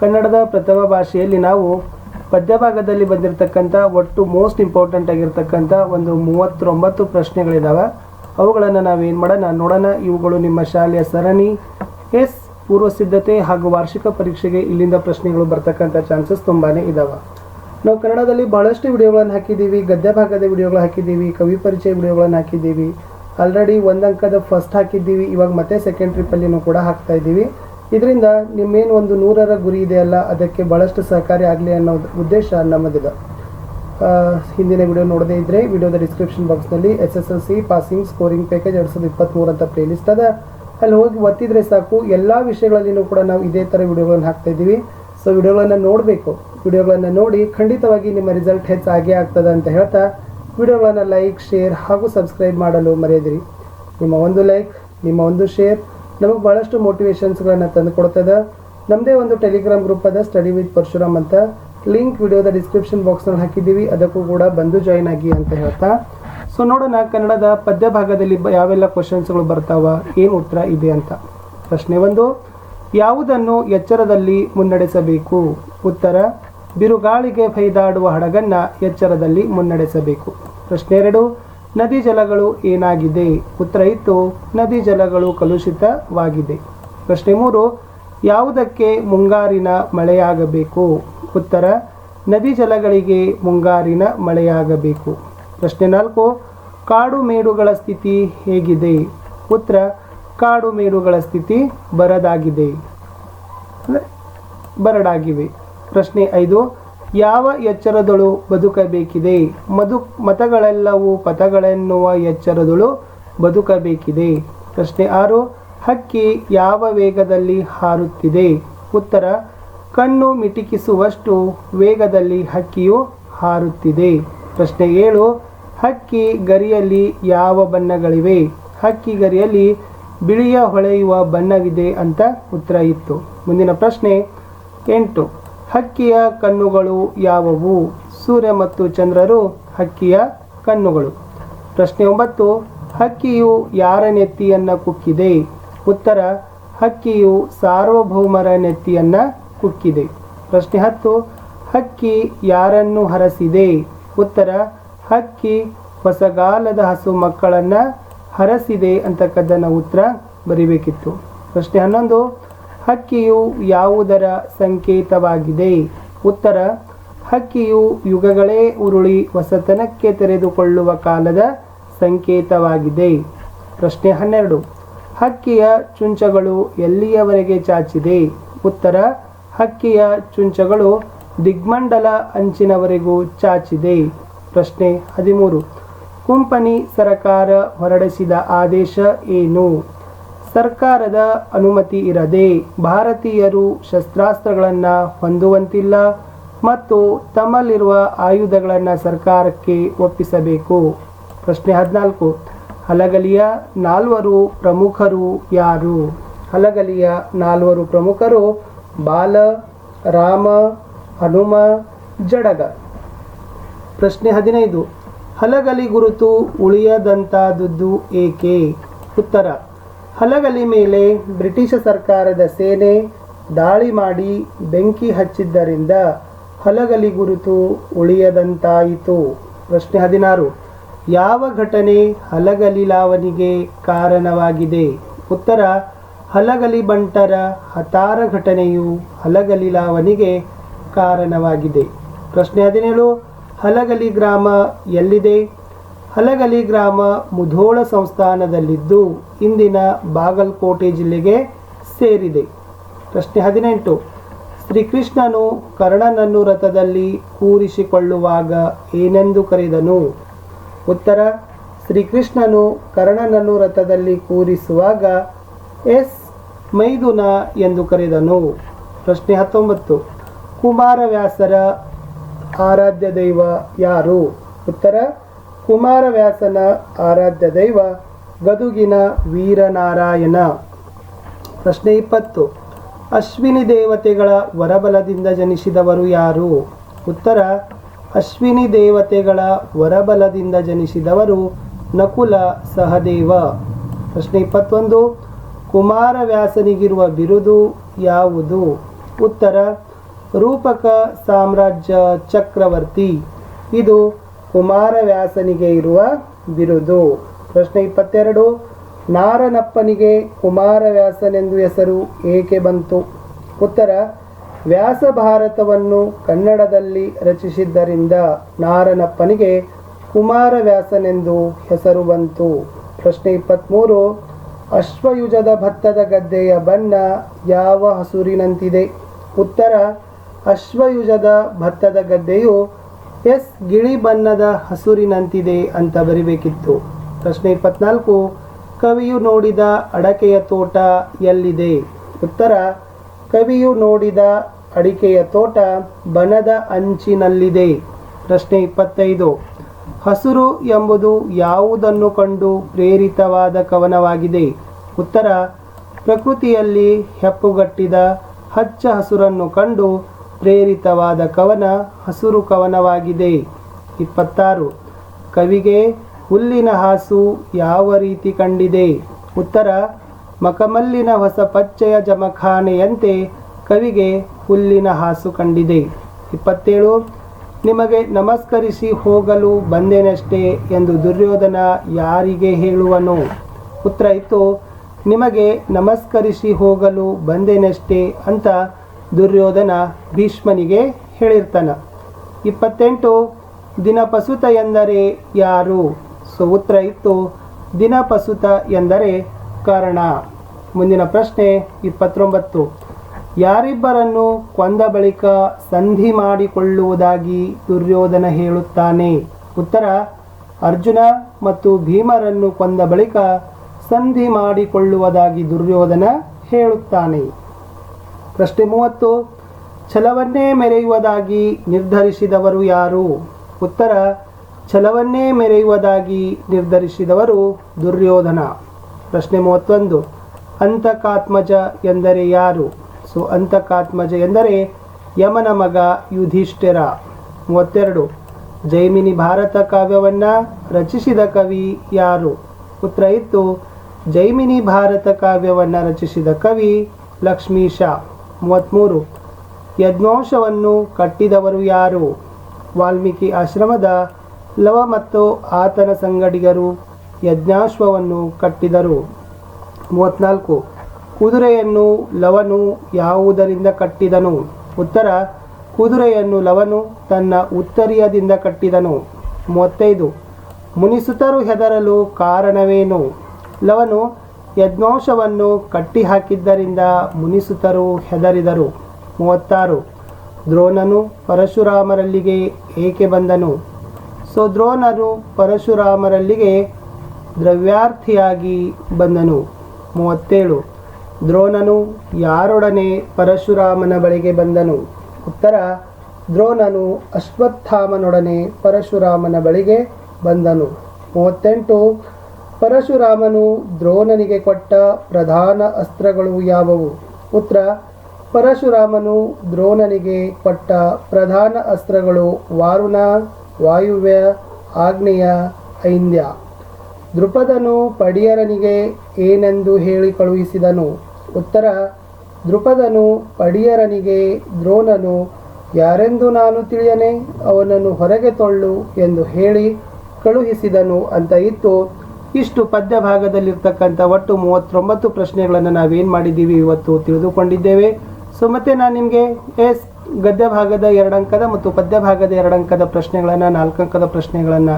ಕನ್ನಡದ ಪ್ರಥಮ ಭಾಷೆಯಲ್ಲಿ ನಾವು ಪದ್ಯ ಭಾಗದಲ್ಲಿ ಬಂದಿರತಕ್ಕಂಥ ಒಟ್ಟು ಮೋಸ್ಟ್ ಇಂಪಾರ್ಟೆಂಟ್ ಆಗಿರ್ತಕ್ಕಂಥ ಒಂದು 39 ಪ್ರಶ್ನೆಗಳಿದ್ದಾವೆ. ಅವುಗಳನ್ನು ನಾವೇನು ಮಾಡೋಣ ನೋಡೋಣ. ಇವುಗಳು ನಿಮ್ಮ ಶಾಲೆಯ ಸರಣಿ ಪೂರ್ವ ಸಿದ್ಧತೆ ಹಾಗೂ ವಾರ್ಷಿಕ ಪರೀಕ್ಷೆಗೆ ಇಲ್ಲಿಂದ ಪ್ರಶ್ನೆಗಳು ಬರ್ತಕ್ಕಂಥ ಚಾನ್ಸಸ್ ತುಂಬಾ ಇದ್ದಾವೆ. ನಾವು ಕನ್ನಡದಲ್ಲಿ ಭಾಳಷ್ಟು ವಿಡಿಯೋಗಳನ್ನು ಹಾಕಿದ್ದೀವಿ, ಗದ್ಯ ಭಾಗದ ವಿಡಿಯೋಗಳು ಹಾಕಿದ್ದೀವಿ, ಕವಿ ಪರಿಚಯ ವಿಡಿಯೋಗಳನ್ನು ಹಾಕಿದ್ದೀವಿ. ಆಲ್ರೆಡಿ 1 ಅಂಕದ ಫಸ್ಟ್ ಹಾಕಿದ್ದೀವಿ, ಇವಾಗ ಮತ್ತೆ ಸೆಕೆಂಡ್ ಟ್ರಿಪ್ಪಲ್ಲಿನೂ ಕೂಡ ಹಾಕ್ತಾ ಇದ್ದೀವಿ. ಇದರಿಂದ ನಿಮ್ಮೇನು ಒಂದು 100ರ ಗುರಿ ಇದೆಯಲ್ಲ, ಅದಕ್ಕೆ ಭಾಳಷ್ಟು ಸಹಕಾರಿ ಆಗಲಿ ಅನ್ನೋ ಉದ್ದೇಶ ನಮ್ಮದಿದೆ. ಹಿಂದಿನ ವಿಡಿಯೋ ನೋಡದೇ ಇದ್ದರೆ ವಿಡಿಯೋದ ಡಿಸ್ಕ್ರಿಪ್ಷನ್ ಬಾಕ್ಸ್ನಲ್ಲಿ SSLC ಪಾಸಿಂಗ್ ಸ್ಕೋರಿಂಗ್ ಪ್ಯಾಕೇಜ್ 2023 ಅಂತ ಪ್ಲೇಲಿಸ್ಟ್ ಅದ, ಅಲ್ಲಿ ಹೋಗಿ ಒತ್ತಿದ್ರೆ ಸಾಕು. ಎಲ್ಲ ವಿಷಯಗಳಲ್ಲಿನೂ ಕೂಡ ನಾವು ಇದೇ ಥರ ವಿಡಿಯೋಗಳನ್ನು ಹಾಕ್ತಾ ಇದ್ದೀವಿ. ಸೊ ವಿಡಿಯೋಗಳನ್ನು ನೋಡಬೇಕು, ವಿಡಿಯೋಗಳನ್ನು ನೋಡಿ ಖಂಡಿತವಾಗಿ ನಿಮ್ಮ ರಿಸಲ್ಟ್ ಹೆಚ್ಚಾಗೇ ಆಗ್ತದೆ ಅಂತ ಹೇಳ್ತಾ ವಿಡಿಯೋಗಳನ್ನು ಲೈಕ್, ಶೇರ್ ಹಾಗೂ ಸಬ್ಸ್ಕ್ರೈಬ್ ಮಾಡಲು ಮರೆಯದಿರಿ. ನಿಮ್ಮ ಒಂದು ಲೈಕ್, ನಿಮ್ಮ ಒಂದು ಶೇರ್ ನಮಗೆ ಭಾಳಷ್ಟು ಮೋಟಿವೇಶನ್ಸ್ಗಳನ್ನು ತಂದು ಕೊಡ್ತದೆ. ನಮ್ಮದೇ ಒಂದು ಟೆಲಿಗ್ರಾಮ್ ಗ್ರೂಪ್ ಅದ, ಸ್ಟಡಿ ವಿತ್ ಪರಶುರಾಮ್ ಅಂತ. ಲಿಂಕ್ ವಿಡಿಯೋದ ಡಿಸ್ಕ್ರಿಪ್ಷನ್ ಬಾಕ್ಸ್ನಲ್ಲಿ ಹಾಕಿದ್ದೀವಿ, ಅದಕ್ಕೂ ಕೂಡ ಬಂದು ಜಾಯಿನ್ ಆಗಿ ಅಂತ ಹೇಳ್ತಾ. ಸೊ ನೋಡೋಣ ಕನ್ನಡದ ಪದ್ಯ ಭಾಗದಲ್ಲಿ ಯಾವೆಲ್ಲ ಕ್ವಶನ್ಸ್ಗಳು ಬರ್ತಾವ, ಏನು ಉತ್ತರ ಇದೆ ಅಂತ. ಪ್ರಶ್ನೆ 1, ಯಾವುದನ್ನು ಎಚ್ಚರದಲ್ಲಿ ಮುನ್ನಡೆಸಬೇಕು? ಉತ್ತರ, ಬಿರುಗಾಳಿಗೆ ಬೈದಾಡುವ ಹಡಗನ್ನು ಎಚ್ಚರದಲ್ಲಿ ಮುನ್ನಡೆಸಬೇಕು. ಪ್ರಶ್ನೆ 2, ನದಿ ಜಲಗಳು ಏನಾಗಿದೆ? ಉತ್ತರ ಇತ್ತು, ನದಿ ಜಲಗಳು ಕಲುಷಿತವಾಗಿದೆ. ಪ್ರಶ್ನೆ 3, ಯಾವುದಕ್ಕೆ ಮುಂಗಾರಿನ ಮಳೆಯಾಗಬೇಕು? ಉತ್ತರ, ನದಿ ಜಲಗಳಿಗೆ ಮುಂಗಾರಿನ ಮಳೆಯಾಗಬೇಕು. ಪ್ರಶ್ನೆ 4, ಕಾಡು ಮೇಡುಗಳ ಸ್ಥಿತಿ ಹೇಗಿದೆ? ಉತ್ತರ, ಕಾಡು ಮೇಡುಗಳ ಸ್ಥಿತಿ ಬರಡಾಗಿವೆ. ಪ್ರಶ್ನೆ 5, ಯಾವ ಎಚ್ಚರದಳು ಬದುಕಬೇಕಿದೆ? ಮತಗಳೆಲ್ಲವೂ ಪಥಗಳೆನ್ನುವ ಎಚ್ಚರದಳು ಬದುಕಬೇಕಿದೆ. ಪ್ರಶ್ನೆ 6, ಹಕ್ಕಿ ಯಾವ ವೇಗದಲ್ಲಿ ಹಾರುತ್ತಿದೆ? ಉತ್ತರ, ಕಣ್ಣು ಮಿಟಿಕಿಸುವಷ್ಟು ವೇಗದಲ್ಲಿ ಹಕ್ಕಿಯು ಹಾರುತ್ತಿದೆ. ಪ್ರಶ್ನೆ 7, ಹಕ್ಕಿ ಗರಿಯಲ್ಲಿ ಯಾವ ಬಣ್ಣಗಳಿವೆ? ಹಕ್ಕಿ ಗರಿಯಲ್ಲಿ ಬಿಳಿಯ ಹೊಳೆಯುವ ಬಣ್ಣವಿದೆ ಅಂತ ಉತ್ತರ ಇತ್ತು. ಮುಂದಿನ ಪ್ರಶ್ನೆ 8, ಹಕ್ಕಿಯ ಕಣ್ಣುಗಳು ಯಾವುವು? ಸೂರ್ಯ ಮತ್ತು ಚಂದ್ರರು ಹಕ್ಕಿಯ ಕಣ್ಣುಗಳು. ಪ್ರಶ್ನೆ 9, ಹಕ್ಕಿಯು ಯಾರ ನೆತ್ತಿಯನ್ನು ಕುಕ್ಕಿದೆ? ಉತ್ತರ, ಹಕ್ಕಿಯು ಸಾರ್ವಭೌಮರ ನೆತ್ತಿಯನ್ನು ಕುಕ್ಕಿದೆ. ಪ್ರಶ್ನೆ 10, ಹಕ್ಕಿ ಯಾರನ್ನು ಹರಸಿದೆ? ಉತ್ತರ, ಹಕ್ಕಿ ಹೊಸಗಾಲದ ಹಸು ಮಕ್ಕಳನ್ನು ಹರಸಿದೆ ಅಂತಕ್ಕದ್ದನ್ನು ಉತ್ತರ ಬರಿಬೇಕಿತ್ತು. ಪ್ರಶ್ನೆ 11, ಹಕ್ಕಿಯು ಯಾವುದರ ಸಂಕೇತವಾಗಿದೆ? ಉತ್ತರ, ಹಕ್ಕಿಯು ಯುಗಗಳೇ ಉರುಳಿ ಹೊಸತನಕ್ಕೆ ತೆರೆದುಕೊಳ್ಳುವ ಕಾಲದ ಸಂಕೇತವಾಗಿದೆ. ಪ್ರಶ್ನೆ 12, ಹಕ್ಕಿಯ ಚುಂಚಗಳು ಎಲ್ಲಿಯವರೆಗೆ ಚಾಚಿದೆ? ಉತ್ತರ, ಹಕ್ಕಿಯ ಚುಂಚಗಳು ದಿಗ್ಮಂಡಲ ಅಂಚಿನವರೆಗೂ ಚಾಚಿದೆ. ಪ್ರಶ್ನೆ 13, ಕುಂಪನಿ ಸರಕಾರ ಹೊರಡಿಸಿದ ಆದೇಶ ಏನು? ಸರ್ಕಾರದ ಅನುಮತಿ ಇರದೆ ಭಾರತೀಯರು ಶಸ್ತ್ರಾಸ್ತ್ರಗಳನ್ನು ಹೊಂದುವಂತಿಲ್ಲ ಮತ್ತು ತಮ್ಮಲ್ಲಿರುವ ಆಯುಧಗಳನ್ನು ಸರ್ಕಾರಕ್ಕೆ ಒಪ್ಪಿಸಬೇಕು. ಪ್ರಶ್ನೆ 14, ಹಲಗಲಿಯ 4 ಪ್ರಮುಖರು ಯಾರು? ಹಲಗಲಿಯ 4 ಪ್ರಮುಖರು ಬಾಲ, ರಾಮ, ಹನುಮ, ಜಡಗ. ಪ್ರಶ್ನೆ 15, ಹಲಗಲಿ ಗುರುತು ಉಳಿಯದಂತಾದುದು ಏಕೆ? ಉತ್ತರ, ಹಲಗಲಿ ಮೇಲೆ ಬ್ರಿಟಿಷ್ ಸರ್ಕಾರದ ಸೇನೆ ದಾಳಿ ಮಾಡಿ ಬೆಂಕಿ ಹಚ್ಚಿದ್ದರಿಂದ ಹಲಗಲಿ ಗುರುತು ಉಳಿಯದಂತಾಯಿತು. ಪ್ರಶ್ನೆ 16, ಯಾವ ಘಟನೆ ಹಲಗಲಿ ಲಾವಣಿಗೆ ಕಾರಣವಾಗಿದೆ? ಉತ್ತರ, ಹಲಗಲಿ ಬಂಟರ ಹತಾರ ಘಟನೆಯು ಹಲಗಲಿ ಲಾವಣಿಗೆ ಕಾರಣವಾಗಿದೆ. ಪ್ರಶ್ನೆ 17, ಹಲಗಲಿ ಗ್ರಾಮ ಎಲ್ಲಿದೆ? ಹಲಗಲಿ ಗ್ರಾಮ ಮುಧೋಳ ಸಂಸ್ಥಾನದಲ್ಲಿದ್ದು ಇಂದಿನ ಬಾಗಲಕೋಟೆ ಜಿಲ್ಲೆಗೆ ಸೇರಿದೆ. ಪ್ರಶ್ನೆ 18, ಶ್ರೀಕೃಷ್ಣನು ಕರ್ಣನನ್ನು ರಥದಲ್ಲಿ ಕೂರಿಸಿಕೊಳ್ಳುವಾಗ ಏನೆಂದು ಕರೆದನು? ಉತ್ತರ, ಶ್ರೀಕೃಷ್ಣನು ಕರ್ಣನನ್ನು ರಥದಲ್ಲಿ ಕೂರಿಸುವಾಗ ಮೈದುನ ಎಂದು ಕರೆದನು. ಪ್ರಶ್ನೆ 19, ಕುಮಾರವ್ಯಾಸರ ಆರಾಧ್ಯ ದೈವ ಯಾರು? ಉತ್ತರ, ಕುಮಾರವ್ಯಾಸನ ಆರಾಧ್ಯ ದೈವ ಗದುಗಿನ ವೀರನಾರಾಯಣ. ಪ್ರಶ್ನೆ 20, ಅಶ್ವಿನಿ ದೇವತೆಗಳ ವರಬಲದಿಂದ ಜನಿಸಿದವರು ಯಾರು? ಉತ್ತರ, ಅಶ್ವಿನಿ ದೇವತೆಗಳ ವರಬಲದಿಂದ ಜನಿಸಿದವರು ನಕುಲ ಸಹದೇವ. ಪ್ರಶ್ನೆ 21, ಕುಮಾರವ್ಯಾಸನಿಗಿರುವ ಬಿರುದು ಯಾವುದು? ಉತ್ತರ, ರೂಪಕ ಸಾಮ್ರಾಜ್ಯ ಚಕ್ರವರ್ತಿ. ಇದು ಕುಮಾರವ್ಯಾಸನಿಗೆ ಇರುವ ಬಿರುದು. ಪ್ರಶ್ನೆ 22. ನಾರನಪ್ಪನಿಗೆ ಕುಮಾರವ್ಯಾಸನೆಂದು ಹೆಸರು ಏಕೆ ಬಂತು? ಉತ್ತರ: ವ್ಯಾಸ ಭಾರತವನ್ನು ಕನ್ನಡದಲ್ಲಿ ರಚಿಸಿದ್ದರಿಂದ ನಾರನಪ್ಪನಿಗೆ ಕುಮಾರವ್ಯಾಸನೆಂದು ಹೆಸರು ಬಂತು. ಪ್ರಶ್ನೆ 23. ಅಶ್ವಯುಜದ ಭತ್ತದ ಗದ್ದೆಯ ಬಣ್ಣ ಯಾವ ಹಸುರಿನಂತಿದೆ? ಉತ್ತರ: ಅಶ್ವಯುಜದ ಭತ್ತದ ಗದ್ದೆಯು ಗಿಳಿ ಬಣ್ಣದ ಹಸುರಿನಂತಿದೆ ಅಂತ ಬರಿಬೇಕಿತ್ತು. ಪ್ರಶ್ನೆ 24. ಕವಿಯು ನೋಡಿದ ಅಡಕೆಯ ತೋಟ ಎಲ್ಲಿದೆ? ಉತ್ತರ: ಕವಿಯು ನೋಡಿದ ಅಡಿಕೆಯ ತೋಟ ಬನದ ಅಂಚಿನಲ್ಲಿದೆ. ಪ್ರಶ್ನೆ 25. ಹಸುರು ಎಂಬುದು ಯಾವುದನ್ನು ಕಂಡು ಪ್ರೇರಿತವಾದ ಕವನವಾಗಿದೆ? ಉತ್ತರ: ಪ್ರಕೃತಿಯಲ್ಲಿ ಹೆಪ್ಪುಗಟ್ಟಿದ ಹಚ್ಚ ಹಸುರನ್ನು ಕಂಡು ಪ್ರೇರಿತವಾದ ಕವನ ಹಸುರು ಕವನವಾಗಿದೆ. 26. ಕವಿಗೆ ಹುಲ್ಲಿನ ಹಾಸು ಯಾವ ರೀತಿ ಕಂಡಿದೆ? ಉತ್ತರ: ಮಕಮಲ್ಲಿನ ಹೊಸ ಪಚ್ಚೆಯ ಜಮಖಾನೆಯಂತೆ ಕವಿಗೆ ಹುಲ್ಲಿನ ಹಾಸು ಕಂಡಿದೆ. 27. ನಿಮಗೆ ನಮಸ್ಕರಿಸಿ ಹೋಗಲು ಬಂದೆನಷ್ಟೇ ಎಂದು ದುರ್ಯೋಧನ ಯಾರಿಗೆ ಹೇಳುವನು? ಉತ್ತರ ಇತ್ತು: ನಿಮಗೆ ನಮಸ್ಕರಿಸಿ ಹೋಗಲು ಬಂದೆನಷ್ಟೇ ಅಂತ ದುರ್ಯೋಧನ ಭೀಷ್ಮನಿಗೆ ಹೇಳಿರ್ತಾನೆ. 28. ದಿನಪಸುತ ಎಂದರೆ ಯಾರು? ಉತ್ತರ ಇತ್ತು: ದಿನಪಸುತ ಎಂದರೆ ಕರ್ಣ. ಮುಂದಿನ ಪ್ರಶ್ನೆ 29. ಯಾರಿಬ್ಬರನ್ನು ಕೊಂದ ಬಳಿಕ ಸಂಧಿ ಮಾಡಿಕೊಳ್ಳುವುದಾಗಿ ದುರ್ಯೋಧನ ಹೇಳುತ್ತಾನೆ? ಉತ್ತರ: ಅರ್ಜುನ ಮತ್ತು ಭೀಮರನ್ನು ಕೊಂದ ಬಳಿಕ ಸಂಧಿ ಮಾಡಿಕೊಳ್ಳುವುದಾಗಿ ದುರ್ಯೋಧನ ಹೇಳುತ್ತಾನೆ. ಪ್ರಶ್ನೆ 30. ಛಲವನ್ನೇ ಮೆರೆಯುವುದಾಗಿ ನಿರ್ಧರಿಸಿದವರು ಯಾರು? ಉತ್ತರ: ಛಲವನ್ನೇ ಮೆರೆಯುವುದಾಗಿ ನಿರ್ಧರಿಸಿದವರು ದುರ್ಯೋಧನ. ಪ್ರಶ್ನೆ 31. ಅಂತಕಾತ್ಮಜ ಎಂದರೆ ಯಾರು? ಅಂತಕಾತ್ಮಜ ಎಂದರೆ ಯಮನ ಮಗ ಯುಧಿಷ್ಠಿರ. 32. ಜೈಮಿನಿ ಭಾರತ ಕಾವ್ಯವನ್ನು ರಚಿಸಿದ ಕವಿ ಯಾರು? ಉತ್ತರ ಇತ್ತು: ಜೈಮಿನಿ ಭಾರತ ಕಾವ್ಯವನ್ನು ರಚಿಸಿದ ಕವಿ ಲಕ್ಷ್ಮೀಶ. 33. ಯಜ್ಞೋಶವನ್ನು ಕಟ್ಟಿದವರು ಯಾರು? ವಾಲ್ಮೀಕಿ ಆಶ್ರಮದ ಲವ ಮತ್ತು ಆತನ ಸಂಗಡಿಗರು ಯಜ್ಞಾಶ್ವವನ್ನು ಕಟ್ಟಿದರು. 34. ಕುದುರೆಯನ್ನು ಲವನು ಯಾವುದರಿಂದ ಕಟ್ಟಿದನು? ಉತ್ತರ: ಕುದುರೆಯನ್ನು ಲವನು ತನ್ನ ಉತ್ತರೀಯದಿಂದ ಕಟ್ಟಿದನು. 35. ಮುನಿಸುತರು ಹೆದರಲು ಕಾರಣವೇನು? ಲವನು ಯಜ್ಞೋಶವನ್ನು ಕಟ್ಟಿಹಾಕಿದ್ದರಿಂದ ಮುನಿಸುತರು ಹೆದರಿದರು. 36. ದ್ರೋಣನು ಪರಶುರಾಮರಲ್ಲಿಗೆ ಏಕೆ ಬಂದನು? ದ್ರೋಣನು ಪರಶುರಾಮರಲ್ಲಿಗೆ ದ್ರವ್ಯಾರ್ಥಿಯಾಗಿ ಬಂದನು. 37. ದ್ರೋಣನು ಯಾರೊಡನೆ ಪರಶುರಾಮನ ಬಳಿಗೆ ಬಂದನು? ಉತ್ತರ: ದ್ರೋಣನು ಅಶ್ವತ್ಥಾಮನೊಡನೆ ಪರಶುರಾಮನ ಬಳಿಗೆ ಬಂದನು. 38. ಪರಶುರಾಮನು ದ್ರೋಣನಿಗೆ ಕೊಟ್ಟ ಪ್ರಧಾನ ಅಸ್ತ್ರಗಳು ಯಾವುವು? ಉತ್ತರ: ಪರಶುರಾಮನು ದ್ರೋಣನಿಗೆ ಕೊಟ್ಟ ಪ್ರಧಾನ ಅಸ್ತ್ರಗಳು ವಾರುಣ, ವಾಯುವ್ಯ, ಆಗ್ನೇಯ, ಐಂದ್ಯ. ದೃಪದನು ಪಡಿಯರನಿಗೆ ಏನೆಂದು ಹೇಳಿ ಕಳುಹಿಸಿದನು? ಉತ್ತರ: ದೃಪದನು ಪಡಿಯರನಿಗೆ ದ್ರೋಣನು ಯಾರೆಂದು ನಾನು ತಿಳಿಯನೆ, ಅವನನ್ನು ಹೊರಗೆ ತೊಳ್ಳು ಎಂದು ಹೇಳಿ ಕಳುಹಿಸಿದನು ಅಂತ ಇತ್ತು. ಇಷ್ಟು ಪದ್ಯ ಭಾಗದಲ್ಲಿರ್ತಕ್ಕಂಥ ಒಟ್ಟು 39 ಪ್ರಶ್ನೆಗಳನ್ನು ನಾವೇನು ಮಾಡಿದ್ದೀವಿ ಇವತ್ತು ತಿಳಿದುಕೊಂಡಿದ್ದೇವೆ. ಮತ್ತೆ ನಾನು ನಿಮಗೆ ಗದ್ಯ ಭಾಗದ 2 ಅಂಕದ ಮತ್ತು ಪದ್ಯ ಭಾಗದ 2 ಅಂಕದ ಪ್ರಶ್ನೆಗಳನ್ನು 4 ಅಂಕದ ಪ್ರಶ್ನೆಗಳನ್ನು